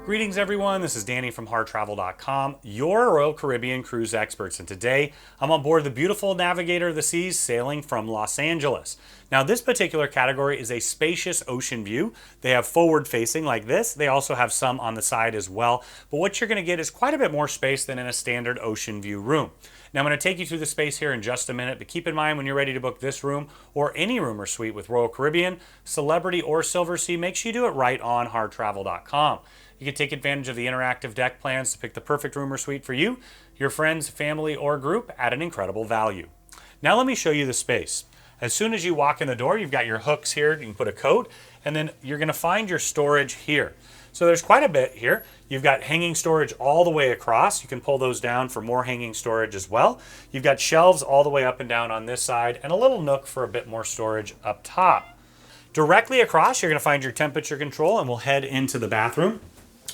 Greetings everyone, this is Danny from HarrTravel.com, your Royal Caribbean cruise experts, and today I'm on board the beautiful Navigator of the Seas sailing from Los Angeles. Now this particular category is a Spacious Ocean View. They have forward facing like this. They also have some on the side as well, but what you're going to get is quite a bit more space than in a standard Ocean View room. Now I'm going to take you through the space here in just a minute, but keep in mind when you're ready to book this room or any room or suite with Royal Caribbean, Celebrity, or Silversea, make sure you do it right on HarrTravel.com. You can take advantage of the interactive deck plans to pick the perfect room or suite for you, your friends, family, or group at an incredible value. Now let me show you the space. As soon as you walk in the door, you've got your hooks here. You can put a coat, and then you're going to find your storage here. So there's quite a bit here. You've got hanging storage all the way across. You can pull those down for more hanging storage as well. You've got shelves all the way up and down on this side, and a little nook for a bit more storage up top. Directly across, you're going to find your temperature control, and we'll head into the bathroom.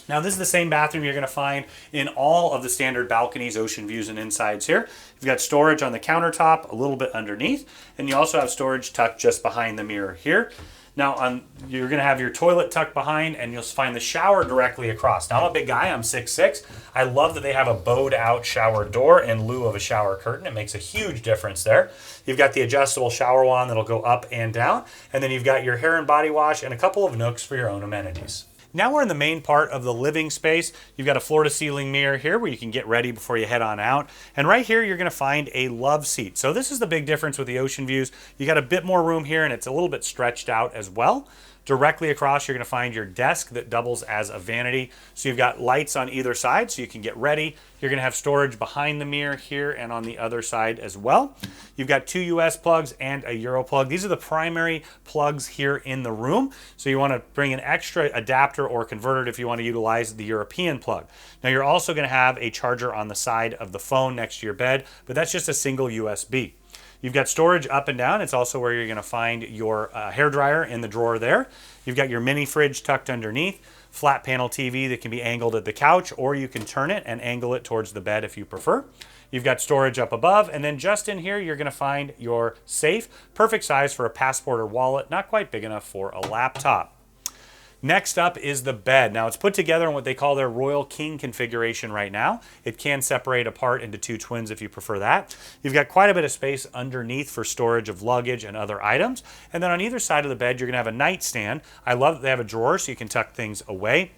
Now this is the same bathroom you're going to find in all of the standard balconies, ocean views, and insides here. You've got storage on the countertop, a little bit underneath, and you also have storage tucked just behind the mirror here. Now you're going to have your toilet tucked behind, and you'll find the shower directly across. Now I'm a big guy, I'm 6'6". I love that they have a bowed out shower door in lieu of a shower curtain. It makes a huge difference there. You've got the adjustable shower wand that'll go up and down, and then you've got your hair and body wash and a couple of nooks for your own amenities. Now we're in the main part of the living space. You've got a floor-to-ceiling mirror here where you can get ready before you head on out. And right here, you're going to find a love seat. So this is the big difference with the ocean views. You got a bit more room here, and it's a little bit stretched out as well. Directly across, you're going to find your desk that doubles as a vanity. So you've got lights on either side so you can get ready. You're going to have storage behind the mirror here and on the other side as well. You've got 2 US plugs and a Euro plug. These are the primary plugs here in the room. So you want to bring an extra adapter or converter if you want to utilize the European plug. Now you're also going to have a charger on the side of the phone next to your bed, but that's just a single USB. You've got storage up and down. It's also where you're going to find your hairdryer in the drawer there. You've got your mini fridge tucked underneath, flat panel TV that can be angled at the couch, or you can turn it and angle it towards the bed if you prefer. You've got storage up above, and then just in here, you're going to find your safe, perfect size for a passport or wallet, not quite big enough for a laptop. Next up is the bed. Now it's put together in what they call their Royal King configuration right now. It can separate apart into 2 twins if you prefer that. You've got quite a bit of space underneath for storage of luggage and other items. And then on either side of the bed, you're gonna have a nightstand. I love that they have a drawer so you can tuck things away.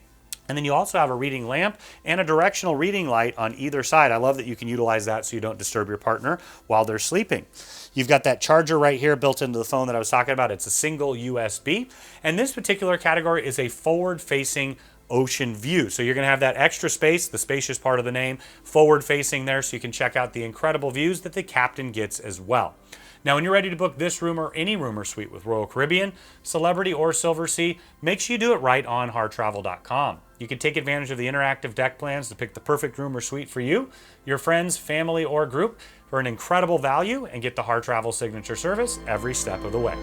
And then you also have a reading lamp and a directional reading light on either side. I love that you can utilize that so you don't disturb your partner while they're sleeping. You've got that charger right here built into the phone that I was talking about. It's a single USB. And this particular category is a forward-facing ocean view. So you're going to have that extra space, the spacious part of the name, forward-facing there so you can check out the incredible views that the captain gets as well. Now, when you're ready to book this room or any room or suite with Royal Caribbean, Celebrity, or Silversea, make sure you do it right on HarrTravel.com. You can take advantage of the interactive deck plans to pick the perfect room or suite for you, your friends, family, or group for an incredible value and get the Harr Travel signature service every step of the way.